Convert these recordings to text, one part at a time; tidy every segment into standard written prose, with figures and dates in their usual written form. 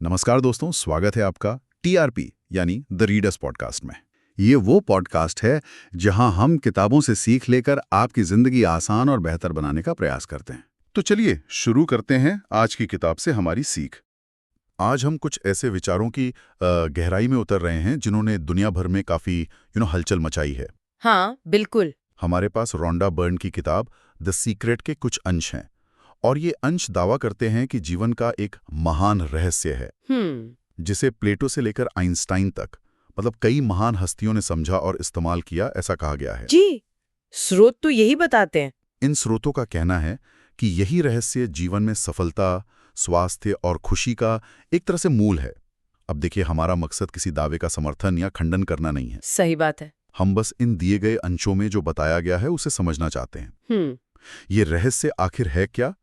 नमस्कार दोस्तों, स्वागत है आपका टीआरपी यानी द रीडर्स पॉडकास्ट में। ये वो पॉडकास्ट है जहां हम किताबों से सीख लेकर आपकी जिंदगी आसान और बेहतर बनाने का प्रयास करते हैं। तो चलिए शुरू करते हैं आज की किताब से हमारी सीख। आज हम कुछ ऐसे विचारों की गहराई में उतर रहे हैं जिन्होंने दुनिया भर में काफी हलचल मचाई है। हाँ, बिल्कुल। हमारे पास रोंडा बर्न की किताब द सीक्रेट के कुछ अंश हैं और ये अंश दावा करते हैं कि जीवन का एक महान रहस्य है जिसे प्लेटो से लेकर आइंस्टाइन तक मतलब कई महान हस्तियों ने समझा और इस्तेमाल किया, ऐसा कहा गया है। जी, स्रोत तो यही बताते हैं। इन स्रोतों का कहना है कि यही रहस्य जीवन में सफलता, स्वास्थ्य और खुशी का एक तरह से मूल है। अब देखिए, हमारा मकसद किसी दावे का समर्थन या खंडन करना नहीं है। सही बात है। हम बस इन दिए गए अंशों में जो बताया गया है उसे समझना चाहते हैं। ये रहस्य आखिर है क्या,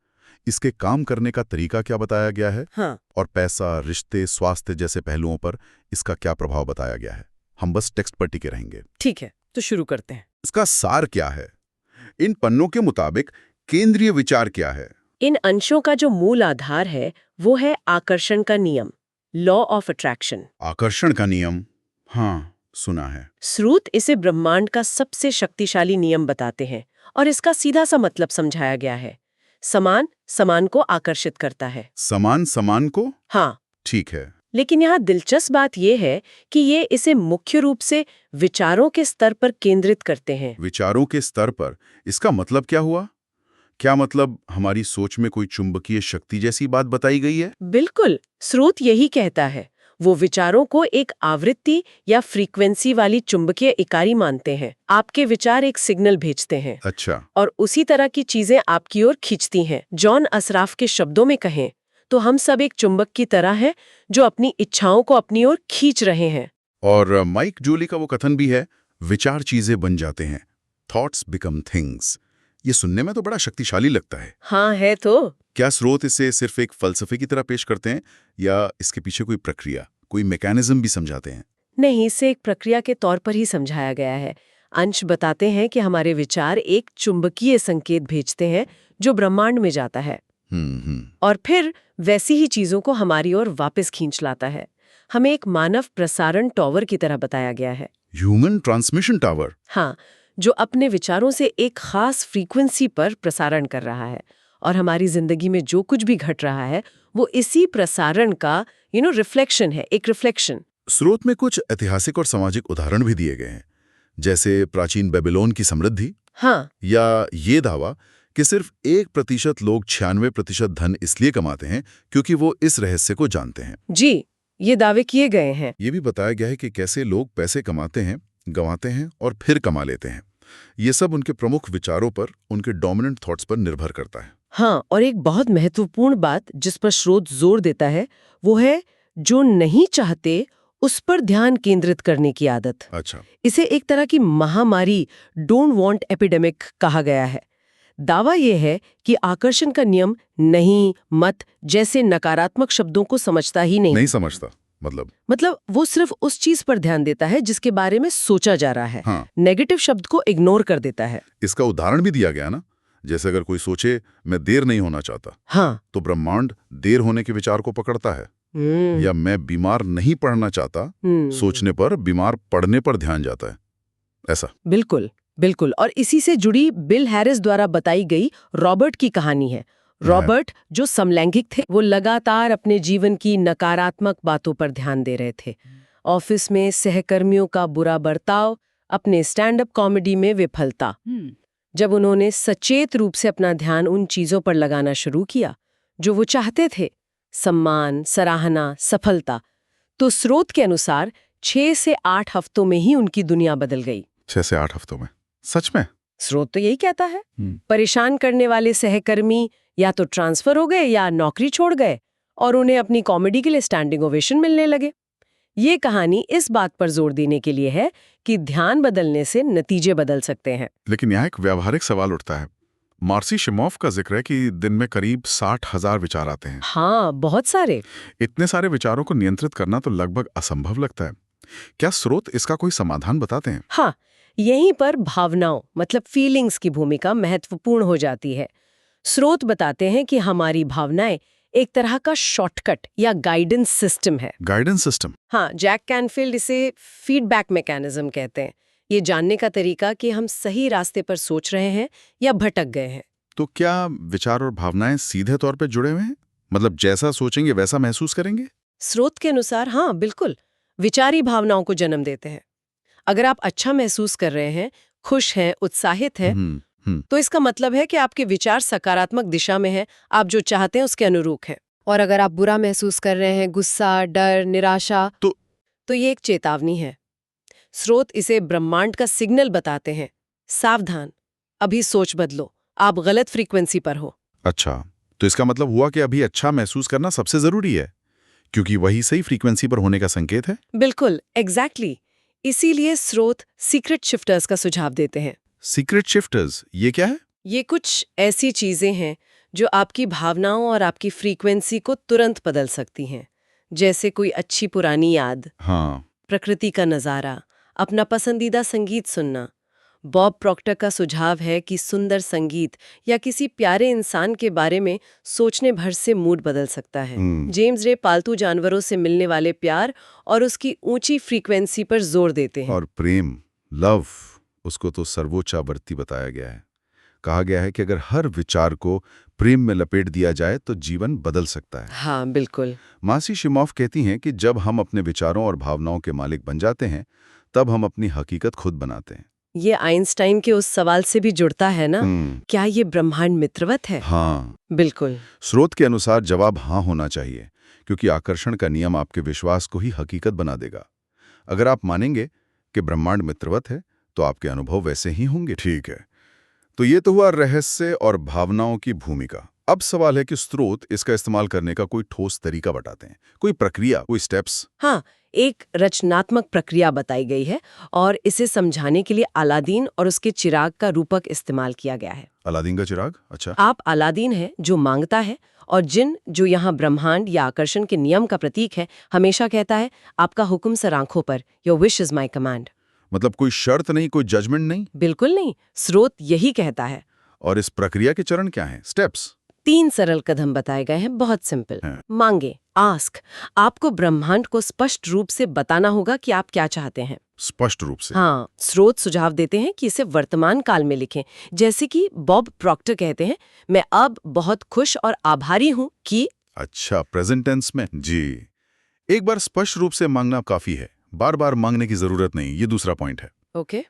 इसके काम करने का तरीका क्या बताया गया है, हाँ। और पैसा, रिश्ते, स्वास्थ्य जैसे पहलुओं पर इसका क्या प्रभाव बताया गया है। हम बस टेक्स्ट पर टिके रहेंगे। ठीक है, तो शुरू करते हैं। इसका सार क्या है? इन पन्नों के मुताबिक केंद्रीय विचार क्या है? इन अंशों का जो मूल आधार है वो है आकर्षण का नियम, लॉ ऑफ अट्रैक्शन। आकर्षण का नियम, हाँ सुना है। स्रोत इसे ब्रह्मांड का सबसे शक्तिशाली नियम बताते हैं और इसका सीधा सा मतलब समझाया गया है। समान समान को आकर्षित करता है। समान समान को? हाँ, ठीक है। लेकिन यहाँ दिलचस्प बात यह है कि ये इसे मुख्य रूप से विचारों के स्तर पर केंद्रित करते हैं। विचारों के स्तर पर? इसका मतलब क्या हुआ? क्या मतलब हमारी सोच में कोई चुंबकीय शक्ति जैसी बात बताई गई है? बिल्कुल, स्रोत यही कहता है। वो विचारों को एक आवृत्ति या फ्रीक्वेंसी वाली चुंबकीय इकाई मानते हैं। आपके विचार एक सिग्नल भेजते हैं। अच्छा। और उसी तरह की चीजें आपकी ओर खींचती हैं। जॉन असराफ के शब्दों में कहें तो हम सब एक चुंबक की तरह हैं जो अपनी इच्छाओं को अपनी ओर खींच रहे हैं। और माइक जूली का वो कथन भी है, विचार चीजें बन जाते हैं, थॉट्स बिकम थिंग्स। ये सुनने में तो बड़ा शक्तिशाली लगता है। हाँ है तो। क्या स्रोत इसे सिर्फ एक फलसफे की तरह पेश करते हैं या इसके पीछे कोई प्रक्रिया, कोई मैकेनिज्म भी समझाते हैं? नहीं, इसे एक प्रक्रिया के तौर पर ही समझाया गया है। अंश बताते हैं कि हमारे विचार एक चुंबकीय संकेत भेजते हैं जो ब्रह्मांड में जाता है और फिर वैसी ही चीजों को हमारी ओर वापस खींच लाता है। हमें एक मानव प्रसारण टावर की तरह बताया गया है। Human transmission tower? हाँ, जो अपने विचारों से एक खास फ्रीक्वेंसी पर प्रसारण कर रहा है और हमारी जिंदगी में जो कुछ भी घट रहा है वो इसी प्रसारण का रिफ्लेक्शन है, एक रिफ्लेक्शन। स्रोत में कुछ ऐतिहासिक और सामाजिक उदाहरण भी दिए गए हैं, जैसे प्राचीन बेबीलोन की समृद्धि। हाँ। या ये दावा कि सिर्फ 1% लोग 96% धन इसलिए कमाते हैं क्योंकि वो इस रहस्य को जानते हैं। जी, ये दावे किए गए हैं। ये भी बताया गया है कि कैसे लोग पैसे कमाते हैं, गंवाते हैं और फिर कमा लेते हैं। ये सब उनके प्रमुख विचारों पर, उनके डोमिनेंट थॉट्स पर निर्भर करता है। हाँ, और एक बहुत महत्वपूर्ण बात जिस पर स्रोत जोर देता है वो है जो नहीं चाहते उस पर ध्यान केंद्रित करने की आदत। अच्छा। इसे एक तरह की महामारी, डोंट वांट एपिडेमिक कहा गया है। दावा यह है कि आकर्षण का नियम नहीं, मत जैसे नकारात्मक शब्दों को समझता ही नहीं समझता। मतलब वो सिर्फ उस चीज पर ध्यान देता है जिसके बारे में सोचा जा रहा है। हाँ। नेगेटिव शब्द को इग्नोर कर देता है। इसका उदाहरण भी दिया गया ना, जैसे अगर कोई सोचे मैं देर नहीं होना चाहता, हाँ, तो ब्रह्मांड देर होने के विचार को पकड़ता है। या मैं बीमार नहीं पड़ना चाहता, सोचने पर बीमार पड़ने पर ध्यान जाता है। ऐसा। बिल्कुल बिल्कुल। और इसी से जुड़ी बिल हैरिस द्वारा बताई गई रॉबर्ट की कहानी है। रॉबर्ट जो समलैंगिक थे, वो लगातार अपने जीवन की नकारात्मक बातों पर ध्यान दे रहे थे। ऑफिस में सहकर्मियों का बुरा बर्ताव, अपने स्टैंड अप कॉमेडी में विफलता। जब उन्होंने सचेत रूप से अपना ध्यान उन चीजों पर लगाना शुरू किया जो वो चाहते थे, सम्मान, सराहना, सफलता, तो स्रोत के अनुसार 6 से 8 हफ्तों में ही उनकी दुनिया बदल गई। 6 से 8 हफ्तों में? सच में? स्रोत तो यही कहता है। परेशान करने वाले सहकर्मी या तो ट्रांसफर हो गए या नौकरी छोड़ गए और उन्हें अपनी कॉमेडी के लिए स्टैंडिंग ओवेशन मिलने लगे। ये कहानी इस बात पर जोर देने के लिए है कि ध्यान बदलने से नतीजे बदल सकते हैं। लेकिन यहाँ एक व्यावहारिक सवाल उठता है। मार्सी शिमोफ का जिक्र है कि दिन में करीब 60,000 विचार आते हैं। हाँ, बहुत सारे। इतने सारे विचारों को नियंत्रित करना तो लगभग असंभव लगता है। क्या स्रोत इसका कोई समाधान बताते हैं? हाँ, यहीं पर भावनाओं मतलब फीलिंग्स की भूमिका महत्वपूर्ण हो जाती है। स्रोत बताते हैं कि हमारी भावनाएं एक तरह का शॉर्टकट या गाइडेंस सिस्टम है। Guidance system. हाँ, जैक कैनफील्ड इसे फीडबैक मैकेनिज्म कहते हैं। ये जानने का तरीका कि हम सही रास्ते पर सोच रहे हैं या भटक गए हैं। तो क्या विचार और भावनाएं सीधे तौर पे जुड़े हुए हैं? मतलब जैसा सोचेंगे वैसा महसूस करेंगे? स्रोत के अनुसार हाँ, बिल्कुल। विचार ही भावनाओं को जन्म देते हैं। अगर आप अच्छा महसूस कर रहे हैं, खुश हैं, उत्साहित हैं, तो इसका मतलब है कि आपके विचार सकारात्मक दिशा में हैं, आप जो चाहते हैं उसके अनुरूप हैं। और अगर आप बुरा महसूस कर रहे हैं, गुस्सा, डर, निराशा, तो ये एक चेतावनी है। स्रोत इसे ब्रह्मांड का सिग्नल बताते हैं, सावधान, अभी सोच बदलो, आप गलत फ्रीक्वेंसी पर हो। अच्छा, तो इसका मतलब हुआ कि अभी अच्छा महसूस करना सबसे जरूरी है, क्योंकि वही सही फ्रीक्वेंसी पर होने का संकेत है। बिल्कुल, एग्जैक्टली। इसीलिए स्रोत सीक्रेट शिफ्टर्स का सुझाव देते हैं। सीक्रेट शिफ्टर्स, ये क्या है? ये कुछ ऐसी चीजें हैं जो आपकी भावनाओं और आपकी फ्रीक्वेंसी को तुरंत बदल सकती हैं। जैसे कोई अच्छी पुरानी याद, हाँ। प्रकृति का नज़ारा, अपना पसंदीदा संगीत सुनना। बॉब प्रॉक्टर का सुझाव है कि सुंदर संगीत या किसी प्यारे इंसान के बारे में सोचने भर से मूड बदल सकता है। जेम्स रे पालतू जानवरों से मिलने वाले प्यार और उसकी ऊंची फ्रीक्वेंसी पर जोर देते हैं। और प्रेम, लव, उसको तो सर्वोच्च आवर्ती बताया गया है। कहा गया है कि अगर हर विचार को प्रेम में लपेट दिया जाए तो जीवन बदल सकता है। हाँ, बिल्कुल। मार्सी शिमोफ कहती हैं कि जब हम अपने विचारों और भावनाओं के मालिक बन जाते हैं, तब हम अपनी हकीकत खुद बनाते हैं। ये आइंस्टाइन के उस सवाल से भी जुड़ता है ना, क्या ये ब्रह्मांड मित्रवत है? हाँ, बिल्कुल। स्रोत के अनुसार जवाब हाँ होना चाहिए, क्योंकि आकर्षण का नियम आपके विश्वास को ही हकीकत बना देगा। अगर आप मानेंगे कि ब्रह्मांड मित्रवत है, तो आपके अनुभव वैसे ही होंगे। ठीक है, तो ये तो हुआ रहस्य और भावनाओं की भूमिका। अब सवाल है कि स्रोत इसका इस्तेमाल करने का कोई ठोस तरीका बताते हैं, कोई प्रक्रिया, कोई स्टेप्स। हाँ, एक रचनात्मक प्रक्रिया बताई गई है और इसे समझाने के लिए अलादीन और उसके चिराग का रूपक इस्तेमाल किया गया है। अलादीन का चिराग? अच्छा। आप अलादीन है जो मांगता है, और जिन जो यहाँ ब्रह्मांड या आकर्षण के नियम का प्रतीक है, हमेशा कहता है आपका हुक्म सर आंखों पर, your wish is my command. मतलब कोई शर्त नहीं, कोई जजमेंट नहीं? बिल्कुल नहीं, स्रोत यही कहता है। और इस प्रक्रिया के चरण क्या हैं, स्टेप्स? 3 सरल कदम बताए गए हैं, बहुत सिंपल। मांगे, आस्क। आपको ब्रह्मांड को स्पष्ट रूप से बताना होगा कि आप क्या चाहते हैं। स्पष्ट रूप से? हाँ, स्रोत सुझाव देते हैं कि इसे वर्तमान काल में लिखें। जैसे कि बॉब प्रॉक्टर कहते हैं, मैं अब बहुत खुश और आभारी हूँ कि। अच्छा, प्रेजेंट टेंस में? जी। एक बार स्पष्ट रूप से मांगना काफी है, बार बार मांगने की जरूरत नहीं। ये दूसरा पॉइंट है। ओके।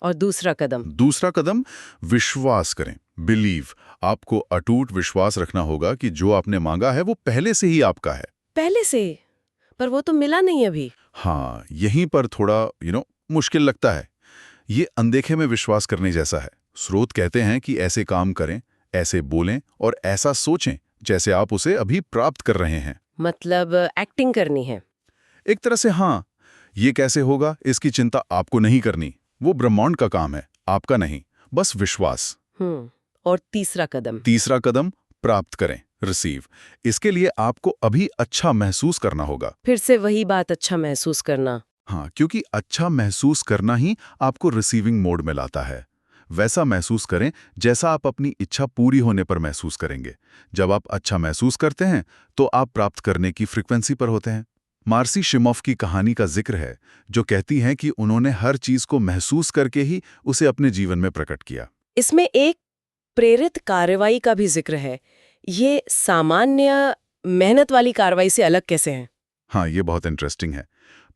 और दूसरा कदम, विश्वास करें, बिलीव। आपको अटूट विश्वास रखना होगा कि जो आपने मांगा है वो पहले से ही आपका है। पहले से? पर वो तो मिला नहीं अभी। हाँ, यहीं पर थोड़ा मुश्किल लगता है। ये अनदेखे में विश्वास करने जैसा है। स्रोत कहते हैं कि ऐसे काम करें, ऐसे बोलें और ऐसा सोचें जैसे आप उसे अभी प्राप्त कर रहे हैं। मतलब एक्टिंग करनी है। एक तरह से हाँ। ये कैसे होगा, इसकी चिंता आपको नहीं करनी। वो ब्रह्मांड का काम है, आपका नहीं। बस विश्वास। और तीसरा कदम, प्राप्त करें, रिसीव। इसके लिए आपको अभी अच्छा महसूस करना होगा। फिर से वही बात, अच्छा महसूस करना। हाँ, क्योंकि अच्छा महसूस करना ही आपको रिसीविंग मोड में लाता है। वैसा महसूस करें जैसा आप अपनी इच्छा पूरी होने पर महसूस करेंगे। जब आप अच्छा महसूस करते हैं तो आप प्राप्त करने की फ्रीक्वेंसी पर होते हैं। मार्सी शिमोफ की कहानी का जिक्र है, जो कहती हैं कि उन्होंने हर चीज को महसूस करके ही उसे अपने जीवन में प्रकट किया। इसमें एक प्रेरित कार्रवाई का भी जिक्र है। ये सामान्य मेहनत वाली कार्रवाई से अलग कैसे है? हाँ, ये बहुत इंटरेस्टिंग है।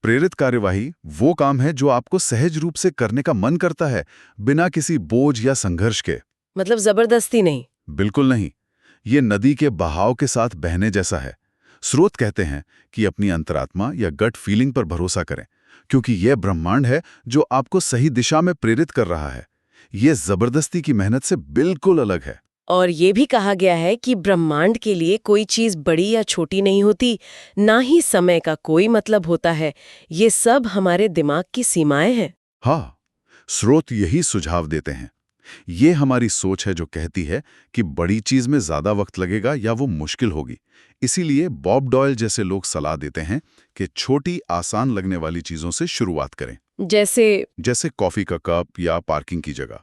प्रेरित कार्यवाही वो काम है जो आपको सहज रूप से करने का मन करता है, बिना किसी बोझ या संघर्ष के। मतलब जबरदस्ती नहीं? बिल्कुल नहीं। ये नदी के बहाव के साथ बहने जैसा है। स्रोत कहते हैं कि अपनी अंतरात्मा या गट फीलिंग पर भरोसा करें, क्योंकि यह ब्रह्मांड है जो आपको सही दिशा में प्रेरित कर रहा है। यह जबरदस्ती की मेहनत से बिल्कुल अलग है। और ये भी कहा गया है कि ब्रह्मांड के लिए कोई चीज बड़ी या छोटी नहीं होती, ना ही समय का कोई मतलब होता है। ये सब हमारे दिमाग की सीमाएं हैं। हाँ, स्रोत यही सुझाव देते हैं। ये हमारी सोच है जो कहती है कि बड़ी चीज में ज्यादा वक्त लगेगा या वो मुश्किल होगी। इसीलिए बॉब डॉयल जैसे लोग सलाह देते हैं कि छोटी, आसान लगने वाली चीजों से शुरुआत करें। जैसे कॉफी का कप या पार्किंग की जगह।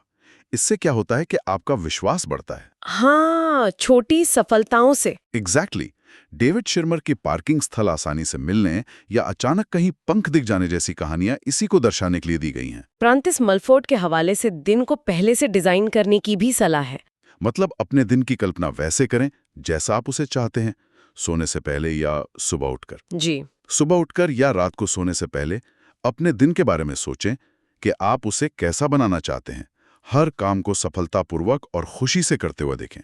इससे क्या होता है कि आपका विश्वास बढ़ता है। हाँ, छोटी सफलताओं से। एग्जैक्टली। डेविड शिर्मर की पार्किंग स्थल आसानी से मिलने या अचानक कहीं पंख दिख जाने जैसी कहानियां इसी को दर्शाने के लिए दी गई हैं। फ्रांसिस मलफोर्ड के हवाले से दिन को पहले से डिजाइन करने की भी सलाह है। मतलब अपने दिन की कल्पना वैसे करें जैसा आप उसे चाहते हैं, सोने से पहले या सुबह उठकर। जी। सुबह उठकर या रात को सोने से पहले अपने दिन के बारे में सोचें कि आप उसे कैसा बनाना चाहते हैं। हर काम को सफलतापूर्वक और खुशी से करते हुए देखें।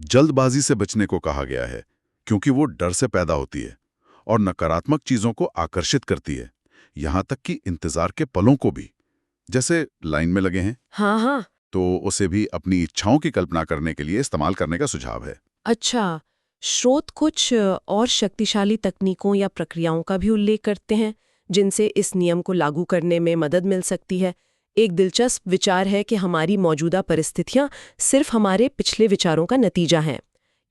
जल्दबाजी से बचने को कहा गया है क्योंकि वो डर से पैदा होती है और नकारात्मक चीजों को आकर्षित करती है, यहां तक कि इंतजार के पलों को भी। जैसे लाइन में लगे हैं, हाँ, तो उसे भी अपनी इच्छाओं की कल्पना करने के लिए इस्तेमाल करने का सुझाव है। अच्छा, स्रोत कुछ और शक्तिशाली तकनीकों या प्रक्रियाओं का भी उल्लेख करते हैं जिनसे इस नियम को लागू करने में मदद मिल सकती है। एक दिलचस्प विचार है कि हमारी मौजूदा परिस्थितियां सिर्फ हमारे पिछले विचारों का नतीजा हैं।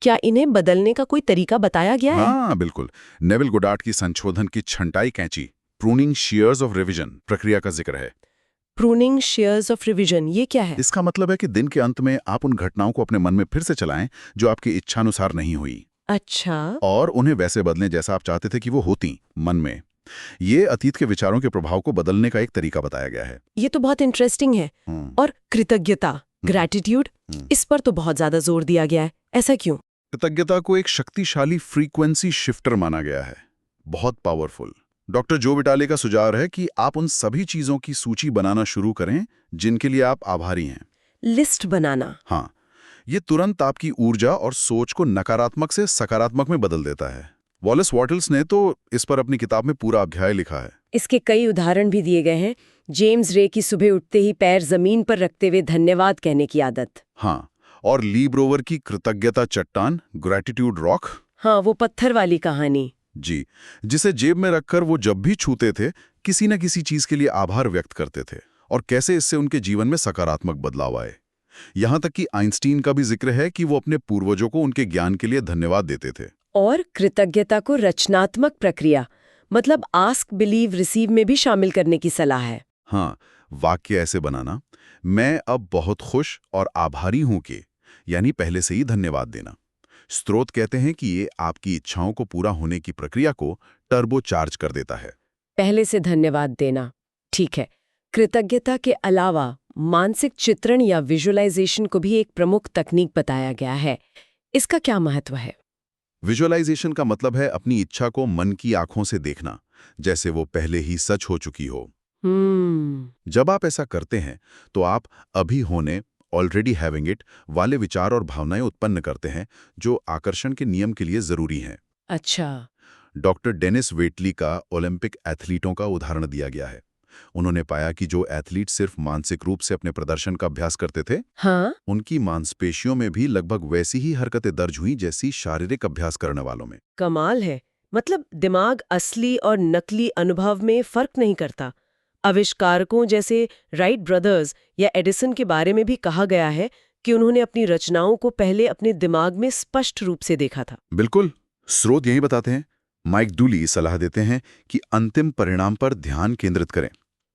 क्या इन्हें बदलने का कोई तरीका बताया गया है? हाँ, बिल्कुल। नेविल गोडार्ड की संशोधन की छंटाई कैंची, प्रूनिंग शेयर्स ऑफ रिवीजन प्रक्रिया का जिक्र है। प्रूनिंग शेयर्स ऑफ रिवीजन, ये क्या है? इसका मतलब है कि दिन के अंत में आप उन घटनाओं को अपने मन में फिर से चलाएं जो आपकी इच्छानुसार नहीं हुई, अच्छा। और उन्हें वैसे बदलें जैसा आप चाहते थे कि वो होती मन में। ये अतीत के विचारों के प्रभाव को बदलने का एक तरीका बताया गया है। ये तो बहुत इंटरेस्टिंग है। और कृतज्ञता, ग्रैटिट्यूड, इस पर तो बहुत ज्यादा जोर दिया गया है, ऐसा क्यों? कृतज्ञता को एक शक्तिशाली फ्रीक्वेंसी शिफ्टर माना गया है, बहुत पावरफुल। डॉक्टर जो विटाले का सुझाव है कि आप उन सभी चीजों की सूची बनाना शुरू करें जिनके लिए आप आभारी हैं। लिस्ट बनाना। हाँ, ये तुरंत आपकी ऊर्जा और सोच को नकारात्मक से सकारात्मक में बदल देता है। वॉलेस वॉटल्स ने तो इस पर अपनी किताब में पूरा अध्याय लिखा है। इसके कई उदाहरण भी दिए गए हैं। जेम्स रे की सुबह उठते ही पैर जमीन पर रखते हुए धन्यवाद कहने की आदत। हाँ, और ली ब्रोवर की कृतज्ञता चट्टान, ग्रैटिट्यूड रॉक। हाँ, वो पत्थर वाली कहानी। जी, जिसे जेब में रखकर वो जब भी छूते थे किसी न किसी चीज के लिए आभार व्यक्त करते थे, और कैसे इससे उनके जीवन में सकारात्मक बदलाव आए। यहां तक कि आइंस्टीन का भी जिक्र है कि वो अपने पूर्वजों को उनके ज्ञान के लिए धन्यवाद देते थे। और कृतज्ञता को रचनात्मक प्रक्रिया, मतलब आस्क बिलीव रिसीव में भी शामिल करने की सलाह है। हाँ, वाक्य ऐसे बनाना, मैं अब बहुत खुश और आभारी हूं कि, यानी पहले से ही धन्यवाद देना। स्रोत कहते हैं कि ये आपकी इच्छाओं को पूरा होने की प्रक्रिया को टर्बो चार्ज कर देता है। पहले से धन्यवाद देना, ठीक है। कृतज्ञता के अलावा मानसिक चित्रण या विजुअलाइजेशन को भी एक प्रमुख तकनीक बताया गया है। इसका क्या महत्व है? विजुअलाइजेशन का मतलब है अपनी इच्छा को मन की आंखों से देखना, जैसे वो पहले ही सच हो चुकी हो। जब आप ऐसा करते हैं तो आप अभी होने, ऑलरेडी हैविंग इट वाले विचार और भावनाएं उत्पन्न करते हैं जो आकर्षण के नियम के लिए जरूरी हैं। अच्छा। डॉक्टर डेनिस वेटली का ओलंपिक एथलीटों का उदाहरण दिया गया है। उन्होंने पाया कि जो एथलीट सिर्फ मानसिक रूप से अपने प्रदर्शन का अभ्यास करते थे, हाँ? उनकी मांसपेशियों में भी लगभग वैसी ही हरकतें दर्ज हुई जैसी शारीरिक अभ्यास करने वालों में। कमाल है। मतलब दिमाग असली और नकली अनुभव में फर्क नहीं करता। आविष्कारकों जैसे राइट ब्रदर्स या एडिसन के बारे में भी कहा गया है कि उन्होंने अपनी रचनाओं को पहले अपने दिमाग में स्पष्ट रूप से देखा था। बिल्कुल, स्रोत यही बताते हैं। माइक डूली सलाह देते हैं कि अंतिम परिणाम पर ध्यान केंद्रित करें।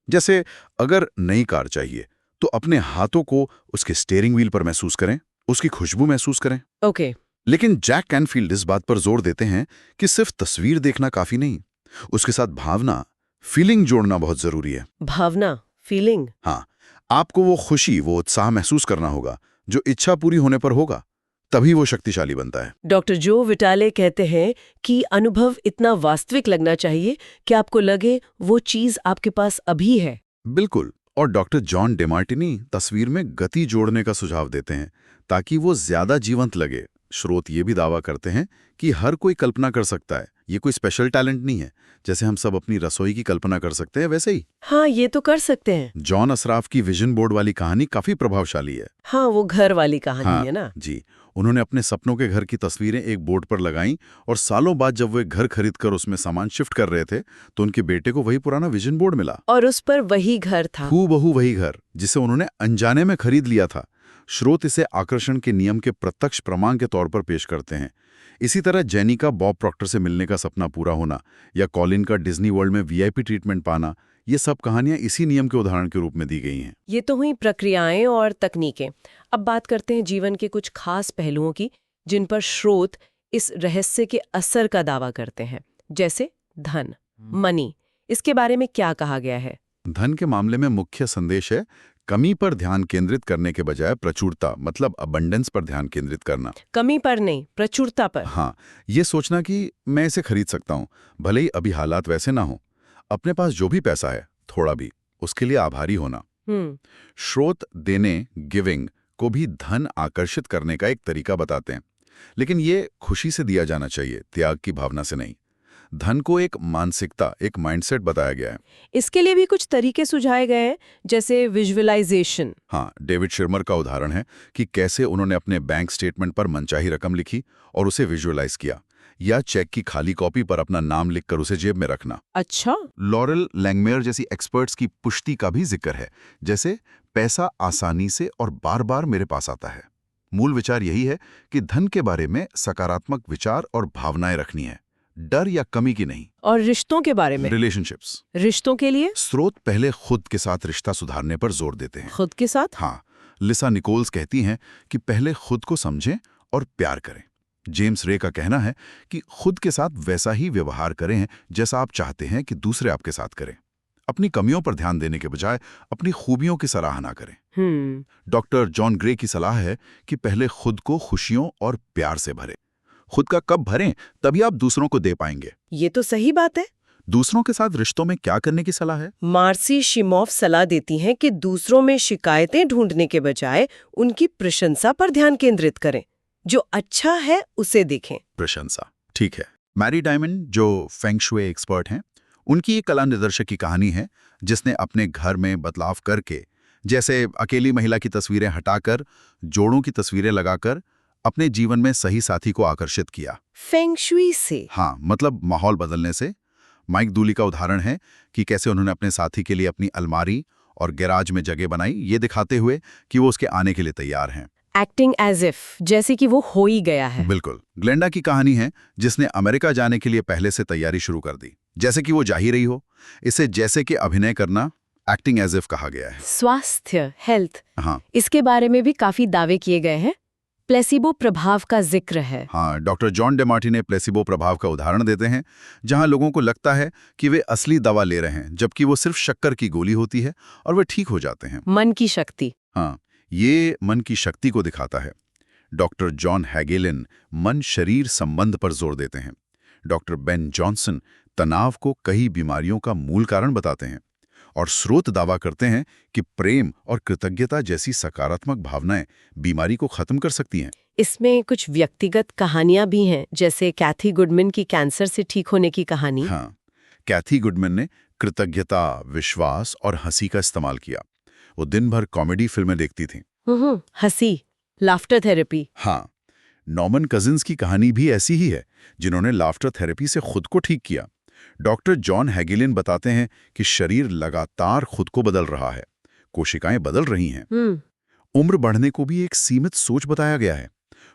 जैसे अगर नई कार चाहिए तो अपने हाथों को उसके स्टीयरिंग व्हील पर महसूस करें, उसकी खुशबू महसूस करें। ओके। लेकिन जैक कैनफील्ड इस बात पर जोर देते हैं कि सिर्फ तस्वीर देखना काफी नहीं, उसके साथ भावना, फीलिंग जोड़ना बहुत जरूरी है। भावना, फीलिंग। हाँ, आपको वो खुशी, वो उत्साह महसूस करना होगा जो इच्छा पूरी होने पर होगा, तभी वो शक्तिशाली बनता है। डॉक्टर जो विटाले कहते हैं कि अनुभव इतना वास्तविक लगना चाहिए कि आपको लगे वो चीज आपके पास अभी है। बिल्कुल। और डॉक्टर जॉन डेमार्टिनी तस्वीर में गति जोड़ने का सुझाव देते हैं ताकि वो ज्यादा जीवंत लगे। स्रोत ये भी दावा करते हैं कि हर कोई कल्पना कर सकता है, ये कोई स्पेशल टैलेंट नहीं है। जैसे हम सब अपनी रसोई की कल्पना कर सकते हैं वैसे ही हाँ, ये तो कर सकते हैं। जॉन असराफ की विजन बोर्ड वाली कहानी काफी प्रभावशाली है। हाँ, वो घर वाली कहानी है ना। जी, उन्होंने अपने सपनों के घर की तस्वीरें एक बोर्ड पर लगाईं और सालों बाद जब वो एक घर खरीदकर उसमें सामान शिफ्ट कर रहे थे तो उनके बेटे को वही पुराना विजन बोर्ड मिला और उस पर वही घर था, हूबहू वही घर जिसे उन्होंने अनजाने में खरीद लिया था। स्रोत इसे आकर्षण के नियम के प्रत्यक्ष प्रमाण के तौर पर पेश करते हैं। इसी तरह जेनी का बॉब प्रॉक्टर से मिलने का सपना पूरा होना या कॉलिन का डिज्नी वर्ल्ड में वीआईपी ट्रीटमेंट पाना, ये सब कहानियां इसी नियम के उदाहरण के रूप में दी गई हैं। ये तो हुई प्रक्रियाएं और तकनीकें। अब बात करते हैं जीवन के कुछ खास पहलुओं की जिन पर स्रोत इस रहस्य के असर का दावा करते हैं, जैसे धन, मनी। इसके बारे में क्या कहा गया है? धन के मामले में मुख्य संदेश है कमी पर ध्यान केंद्रित करने के बजाय प्रचुरता मतलब अबंडेंस पर ध्यान केंद्रित करना। कमी पर नहीं, प्रचुरता पर। हाँ, ये सोचना कि मैं इसे खरीद सकता हूँ, भले ही अभी हालात वैसे ना हो। अपने पास जो भी पैसा है, थोड़ा भी, उसके लिए आभारी होना। स्रोत देने, गिविंग को भी धन आकर्षित करने का एक तरीका बताते हैं, लेकिन ये खुशी से दिया जाना चाहिए, त्याग की भावना से नहीं। धन को एक मानसिकता, एक माइंडसेट बताया गया है। इसके लिए भी कुछ तरीके सुझाए गए हैं, जैसे विजुअलाइजेशन। हाँ, डेविड शिर्मर का उदाहरण है कि कैसे उन्होंने अपने बैंक स्टेटमेंट पर मनचाही रकम लिखी और उसे विजुअलाइज किया, या चेक की खाली कॉपी पर अपना नाम लिखकर उसे जेब में रखना। अच्छा। लॉरेल लैंगमेयर जैसी एक्सपर्ट्स की पुष्टि का भी जिक्र है, जैसे पैसा आसानी से और बार बार मेरे पास आता है। मूल विचार यही है कि धन के बारे में सकारात्मक विचार और भावनाएं रखनी है, डर या कमी की नहीं। और रिश्तों के बारे में? रिलेशनशिप्स, रिश्तों के लिए स्रोत पहले खुद के साथ रिश्ता सुधारने पर जोर देते हैं। खुद के साथ? हाँ, लिसा निकोल्स कहती हैं कि पहले खुद को समझें और प्यार करें। जेम्स रे का कहना है कि खुद के साथ वैसा ही व्यवहार करें जैसा आप चाहते हैं कि दूसरे आपके साथ करें। अपनी कमियों पर ध्यान देने के बजाय अपनी खूबियों की सराहना करें। डॉक्टर जॉन ग्रे की सलाह है कि पहले खुद को खुशियों और प्यार से भरें। खुद का कब भरें, तभी आप दूसरों को दे पाएंगे। ये तो सही बात है। दूसरों के साथ रिश्तों में क्या करने की सलाह है? मार्सी शिमोफ सलाह देती हैं कि दूसरों में शिकायतें ढूंढने के बजाय उनकी प्रशंसा पर ध्यान केंद्रित करें। जो अच्छा है उसे देखें। प्रशंसा, ठीक है। मैरी डायमंड, जो फेंग शुई एक्सपर्ट हैं, उनकी एक कला निर्देशक की कहानी है जिसने अपने घर में बदलाव करके, जैसे अकेली महिला की तस्वीरें हटाकर जोड़ों की तस्वीरें लगाकर, अपने जीवन में सही साथी को आकर्षित किया। फेंग शुई से? हाँ, मतलब माहौल बदलने से। माइक दूली का उदाहरण है कि कैसे उन्होंने अपने साथी के लिए अपनी अलमारी और गैराज में जगह बनाई, ये दिखाते हुए कि वो उसके आने के लिए तैयार हैं। एक्टिंग एज इफ, जैसे कि वो हो ही गया है। बिल्कुल। ग्लेंडा की कहानी है जिसने अमेरिका जाने के लिए पहले से तैयारी शुरू कर दी, जैसे कि वो जा ही रही हो। इसे जैसे कि अभिनय करना एक्टिंग एज इफ कहा गया है। स्वास्थ्य, हेल्थ, हाँ, इसके बारे में भी काफी दावे किए गए हैं। प्लेसिबो प्रभाव का जिक्र है। हाँ, डॉक्टर जॉन डेमार्टिने प्लेसिबो प्रभाव का उदाहरण देते हैं, जहां लोगों को लगता है कि वे असली दवा ले रहे हैं, जबकि वो सिर्फ शक्कर की गोली होती है और वे ठीक हो जाते हैं। मन की शक्ति। हाँ, ये मन की शक्ति को दिखाता है। डॉक्टर जॉन हैगेलिन मन शरीर संबंध पर जोर देते हैं। डॉक्टर बेन जॉनसन तनाव को कई बीमारियों का मूल कारण बताते हैं। और स्रोत दावा करते हैं कि प्रेम और कृतज्ञता जैसी सकारात्मक भावनाएं बीमारी को खत्म कर सकती हैं। इसमें कुछ व्यक्तिगत कहानियां भी हैं, जैसे कैथी गुडमैन की कैंसर से ठीक होने की कहानी। हाँ, कैथी गुडमैन ने कृतज्ञता, विश्वास और हंसी का इस्तेमाल किया। वो दिन भर कॉमेडी फिल्में देखती थीं। हंसी, लाफ्टर थेरेपी। हाँ, नॉर्मन कजिन्स की कहानी भी ऐसी ही है, जिन्होंने लाफ्टर थेरेपी से खुद को ठीक किया। डॉक्टर जॉन हैगेलिन बताते हैं कि शरीर लगातार खुद को बदल रहा है, कोशिकाएं बदल रही हैं। उम्र बढ़ने को भी एक सीमित सोच बताया गया है।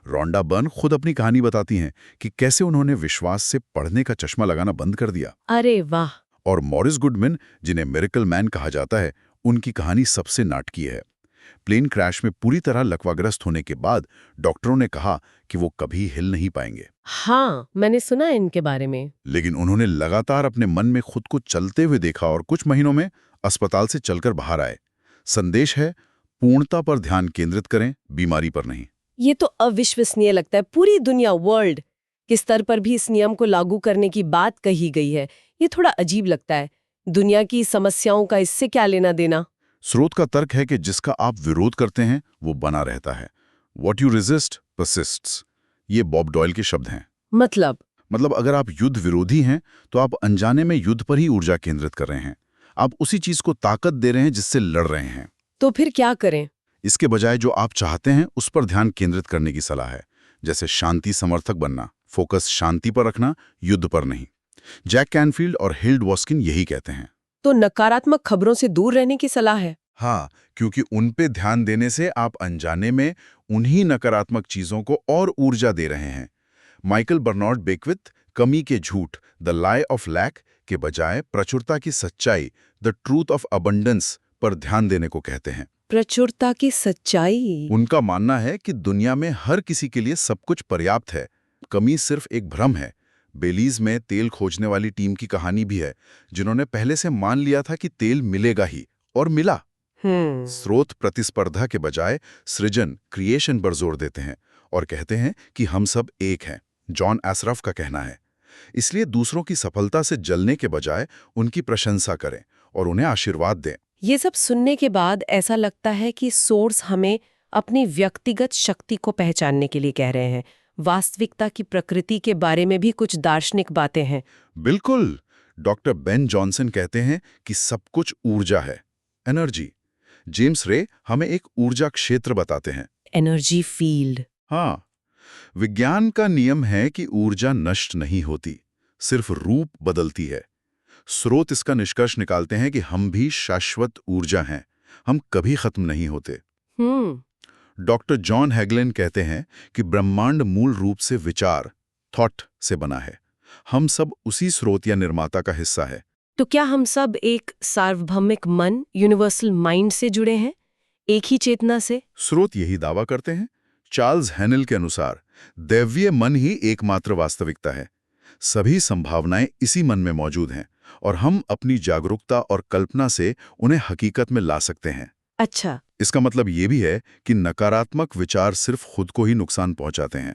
रोंडा बर्न खुद अपनी कहानी बताती हैं कि कैसे उन्होंने विश्वास से पढ़ने का चश्मा लगाना बंद कर दिया। अरे वाह! और मॉरिस गुडमैन, जिन्हें मिरेकल मैन कहा जाता है, उनकी कहानी सबसे नाटकीय है। प्लेन क्रैश में पूरी तरह लकवाग्रस्त होने के बाद डॉक्टरों ने कहा कि वो कभी हिल नहीं पाएंगे। हाँ, मैंने सुना है इनके बारे में। लेकिन उन्होंने लगातार अपने मन में खुद को चलते हुए देखा और कुछ महीनों में अस्पताल से चलकर बाहर आए। संदेश है, पूर्णता पर ध्यान केंद्रित करें, बीमारी पर नहीं। ये तो अविश्वसनीय लगता है। पूरी दुनिया, वर्ल्ड के स्तर पर भी इस नियम को लागू करने की बात कही गई है। ये थोड़ा अजीब लगता है। दुनिया की समस्याओं का इससे क्या लेना देना? स्रोत का तर्क है कि जिसका आप विरोध करते हैं वो बना रहता है। What you resist persists। ये बॉब डॉयल के शब्द हैं। मतलब अगर आप युद्ध विरोधी हैं तो आप अनजाने में युद्ध पर ही ऊर्जा केंद्रित कर रहे हैं। आप उसी चीज को ताकत दे रहे हैं जिससे लड़ रहे हैं। तो फिर क्या करें? इसके बजाय जो आप चाहते हैं उस पर ध्यान केंद्रित करने की सलाह है, जैसे शांति समर्थक बनना, फोकस शांति पर रखना, युद्ध पर नहीं। जैक कैनफील्ड और हिल्ड वॉस्किन यही कहते हैं। तो नकारात्मक खबरों से दूर रहने की सलाह है। हाँ, क्योंकि उन पे ध्यान देने से आप अनजाने में उन्हीं नकारात्मक चीजों को और ऊर्जा दे रहे हैं। माइकल बर्नार्ड बेकविथ कमी के झूठ, द लाई ऑफ लैक के बजाय प्रचुरता की सच्चाई, द ट्रूथ ऑफ अबंडेंस पर ध्यान देने को कहते हैं। प्रचुरता की सच्चाई। उनका मानना है कि दुनिया में हर किसी के लिए सब कुछ पर्याप्त है, कमी सिर्फ एक भ्रम है। बेलीज में तेल खोजने वाली टीम की कहानी भी है, जिन्होंने पहले से मान लिया था कि तेल मिलेगा ही, और मिला। स्रोत प्रतिस्पर्धा के बजाय सृजन, क्रिएशन पर जोर देते हैं और कहते हैं कि हम सब एक हैं। जॉन एसरफ का कहना है। इसलिए दूसरों की सफलता से जलने के बजाय उनकी प्रशंसा करें और उन्हें आशीर्वाद दें। ये सब सुनने के बाद ऐसा लगता है कि सोर्स हमें अपनी व्यक्तिगत शक्ति को पहचानने के लिए कह रहे हैं। वास्तविकता की प्रकृति के बारे में भी कुछ दार्शनिक बातें हैं। बिल्कुल। डॉक्टर बेन जॉनसन कहते हैं कि सब कुछ ऊर्जा है, एनर्जी। जेम्स रे हमें एक ऊर्जा क्षेत्र बताते हैं, एनर्जी फील्ड। हाँ, विज्ञान का नियम है कि ऊर्जा नष्ट नहीं होती, सिर्फ रूप बदलती है। स्रोत इसका निष्कर्ष निकालते हैं कि हम भी शाश्वत ऊर्जा हैं, हम कभी खत्म नहीं होते। डॉक्टर जॉन हैगलिन कहते हैं कि ब्रह्मांड मूल रूप से विचार, थॉट से बना है। हम सब उसी स्रोत या निर्माता का हिस्सा है। तो क्या हम सब एक सार्वभौमिक मन, यूनिवर्सल माइंड से जुड़े हैं, एक ही चेतना से? स्रोत यही दावा करते हैं। चार्ल्स हैनेल के अनुसार दैवीय मन ही एकमात्र वास्तविकता है। सभी संभावनाएं इसी मन में मौजूद हैं और हम अपनी जागरूकता और कल्पना से उन्हें हकीकत में ला सकते हैं। अच्छा। इसका मतलब ये भी है कि नकारात्मक विचार सिर्फ खुद को ही नुकसान पहुंचाते हैं।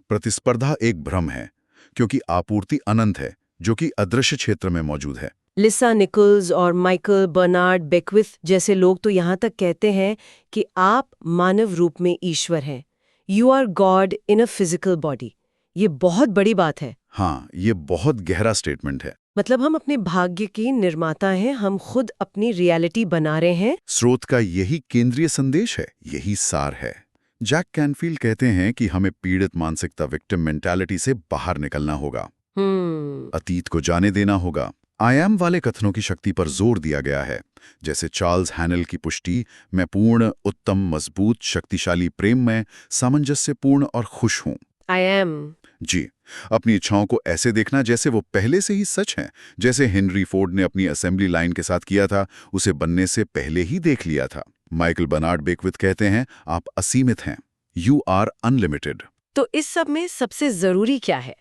प्रतिस्पर्धा एक भ्रम है, क्योंकि आपूर्ति अनंत है, जो कि अदृश्य क्षेत्र में मौजूद है। लिसा निकोल्स और माइकल बर्नार्ड बेकविथ जैसे लोग तो यहाँ तक कहते हैं कि आप मानव रूप में ईश्वर हैं। You are God in a physical body. ये बहुत बड़ी बात है। हाँ, ये बहुत गहरा स्टेटमेंट है। मतलब हम अपने भाग्य के निर्माता हैं, हम खुद अपनी रियलिटी बना रहे हैं। स्रोत का यही केंद्रीय संदेश है, यही सार है। जैक कैनफील्ड कहते हैं कि हमें पीड़ित मानसिकता, विक्टिम मेंटालिटी से बाहर निकलना होगा। अतीत को जाने देना होगा। आई एम वाले कथनों की शक्ति पर जोर दिया गया है, जैसे चार्ल्स हैनेल की पुष्टि, मैं पूर्ण, उत्तम, मजबूत, शक्तिशाली, प्रेम में, सामंजस्यपूर्ण और खुश हूं। I am. जी, अपनी इच्छाओं को ऐसे देखना जैसे वो पहले से ही सच हैं, जैसे हेनरी फोर्ड ने अपनी असेंबली लाइन के साथ किया था, उसे बनने से पहले ही देख लिया था। माइकल बर्नार्ड बेकविथ कहते हैं, आप असीमित हैं, यू आर अनलिमिटेड। तो इस सब में सबसे जरूरी क्या है?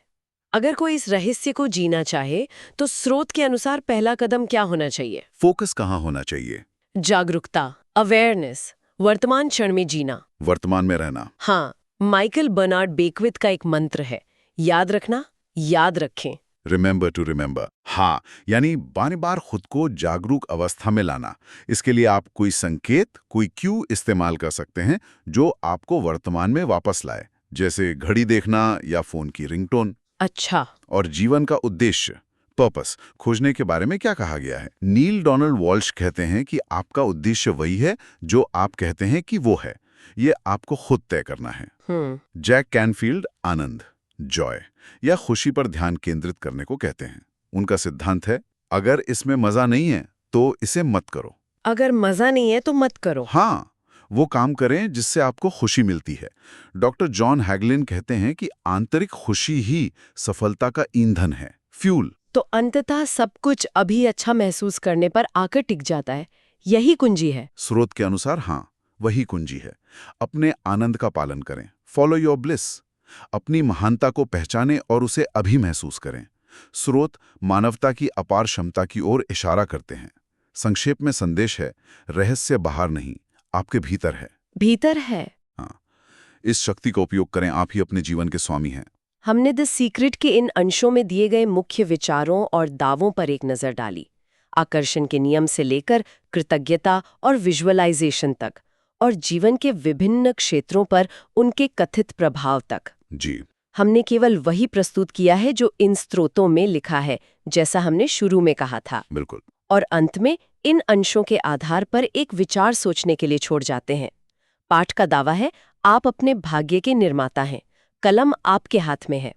अगर कोई इस रहस्य को जीना चाहे तो स्रोत के अनुसार पहला कदम क्या होना चाहिए? फोकस कहाँ होना चाहिए? जागरूकता, अवेयरनेस, वर्तमान क्षण में जीना, वर्तमान में रहना। हाँ, माइकल बर्नार्ड बेकविथ का एक मंत्र है, याद रखना, याद रखें। Remember to remember. हाँ, यानी बार बार खुद को जागरूक अवस्था में लाना। इसके लिए आप कोई संकेत, कोई क्यू इस्तेमाल कर सकते हैं जो आपको वर्तमान में वापस लाए, जैसे घड़ी देखना या फोन की रिंगटोन। अच्छा। और जीवन का उद्देश्य, पर्पस खोजने के बारे में क्या कहा गया है? नील डोनाल्ड वॉल्श कहते हैं कि आपका उद्देश्य वही है जो आप कहते हैं कि वो है। ये आपको खुद तय करना है। जैक कैनफील्ड आनंद, जॉय या खुशी पर ध्यान केंद्रित करने को कहते हैं। उनका सिद्धांत है, अगर इसमें मजा नहीं है तो इसे मत करो। अगर मजा नहीं है तो मत करो। हाँ, वो काम करें जिससे आपको खुशी मिलती है। डॉक्टर जॉन हैगलिन कहते हैं कि आंतरिक खुशी ही सफलता का ईंधन है, फ्यूल। तो अंततः सब कुछ अभी अच्छा महसूस करने पर आकर टिक जाता है, यही कुंजी है। स्रोत के अनुसार हाँ, वही कुंजी है। अपने आनंद का पालन करें, फॉलो योर ब्लिस। अपनी महानता को पहचानें और उसे अभी महसूस करें। स्रोत मानवता की अपार क्षमता की ओर इशारा करते हैं। संक्षेप में संदेश है, रहस्य बाहर नहीं, आपके भीतर है। भीतर है। हाँ, इस शक्ति का उपयोग करें, आप ही अपने जीवन के स्वामी हैं। हमने द सीक्रेट के इन अंशों में दिए गए मुख्य विचारों और दावों पर एक नजर डाली। आकर्षण के नियम से लेकर कृतज्ञता और विजुअलाइजेशन तक, और जीवन के विभिन्न क्षेत्रों पर उनके कथित प्रभाव तक। जी, हमने केवल वही प्रस्तुत किया है जो इन स्रोतों में लिखा है, जैसा हमने शुरू में कहा था। बिल्कुल। और अंत में इन अंशों के आधार पर एक विचार सोचने के लिए छोड़ जाते हैं। पाठ का दावा है, आप अपने भाग्य के निर्माता हैं, कलम आपके हाथ में है।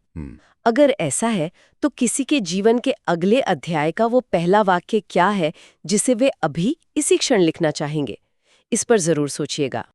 अगर ऐसा है तो किसी के जीवन के अगले अध्याय का वो पहला वाक्य क्या है जिसे वे अभी इसी क्षण लिखना चाहेंगे? इस पर जरूर सोचिएगा।